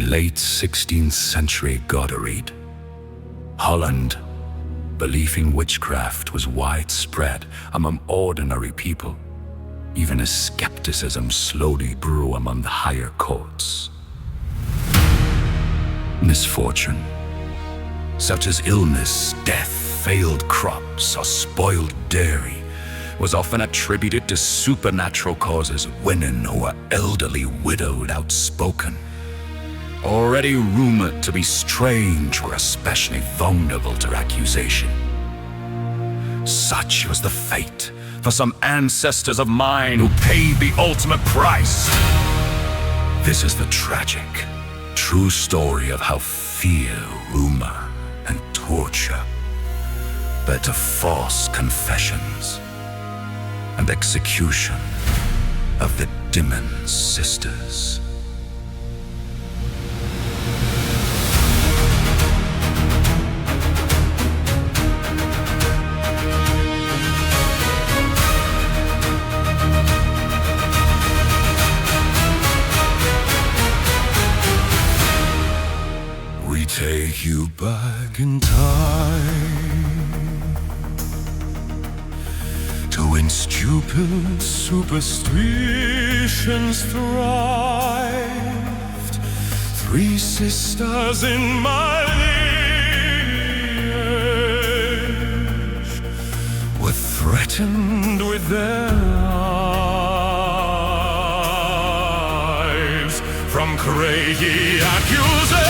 In late 16th century Goderede, Holland, belief in witchcraft was widespread among ordinary people, even as skepticism slowly grew among the higher courts. Misfortune, such as illness, death, failed crops, or spoiled dairy, was often attributed to supernatural causes. Women who were elderly, widowed, outspoken, already rumored to be strange, were especially vulnerable to accusation. Such was the fate for some ancestors of mine who paid the ultimate price. This is the tragic, true story of how fear, rumor, and torture led to false confessions and execution of the Dimmens sisters. We take you back in time to when stupid superstitions thrived. Three sisters in my lineage were threatened with their lives from crazy accusations.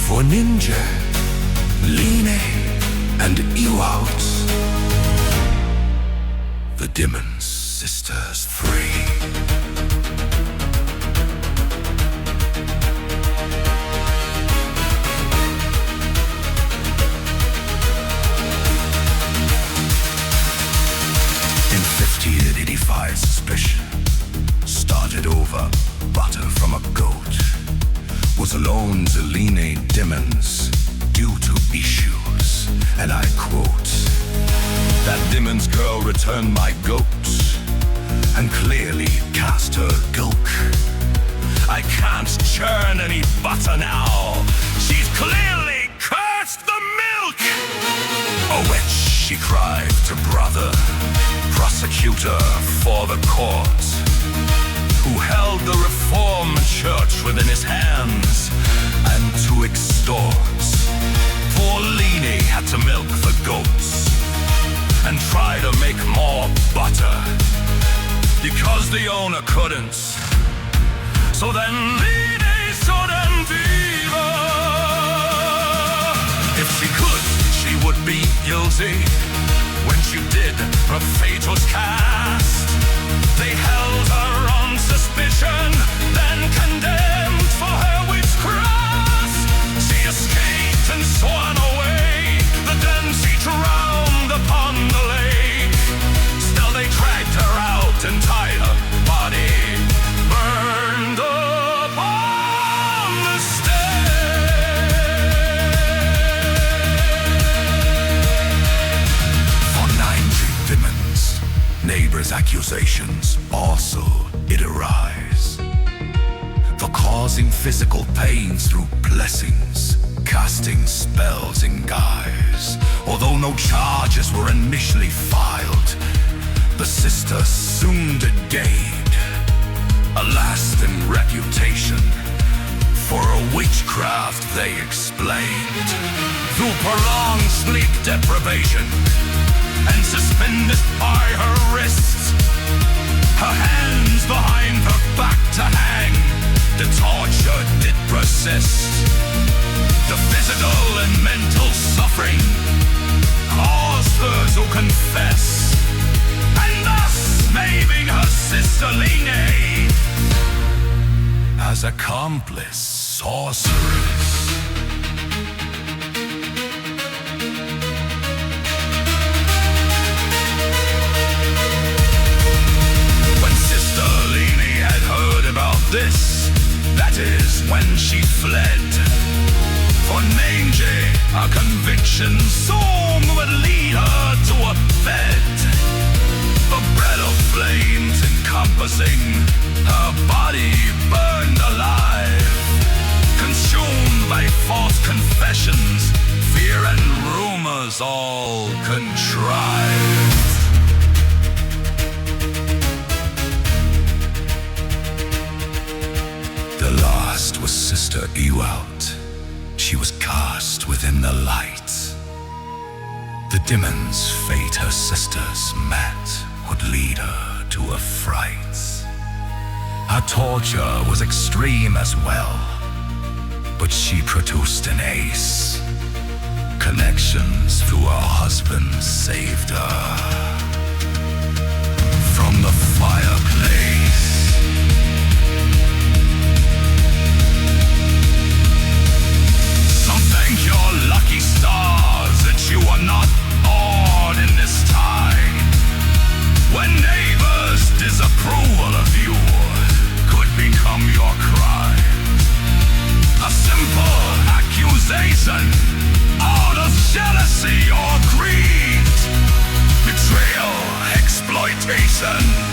For Ninja, Line, and Iwout, the Dimmens sisters three. In 1585, suspicion started over butter from a goat. Was alone Zeline Dimmens due to issues, and I quote, "That Dimmens girl returned my goat and clearly cast her gulk. I can't churn any butter now. She's clearly cursed the milk." "A witch," she cried to brother prosecutor for the court, who held the Reformed Church within his hands, and to extort. Poor Line had to milk the goats and try to make more butter, because the owner couldn't. So then Line shouldn't either. If she could, she would be guilty. When she did her fatal cast, they held her on suspicion, then condemned for her witchcraft. She escaped and swam away, but then she drowned upon the lake. Still they dragged her out and tied her body, burned upon the stake. For 90 Dimmens, neighbors' accusations also did arise, for causing physical pain through blessings, casting spells in guise. Although no charges were initially filed, the sisters soon did gain a lasting reputation for a witchcraft they explained. Through prolonged sleep deprivation and suspended by her wrists, her hands behind her back to hang, the torture did persist. The physical and mental suffering caused her to confess, and thus making her sister Line as accomplice sorceress. This, that is when she fled. For Nange, our conviction soared. Dimmens' fate her sisters met would lead her to a fright. Her torture was extreme as well, but she produced an ace. Connections through her husband saved her from the fireplace. Some thank your lucky stars that you are not awed in this time, when neighbors' disapproval of you could become your crime. A simple accusation out of jealousy or greed, betrayal, exploitation.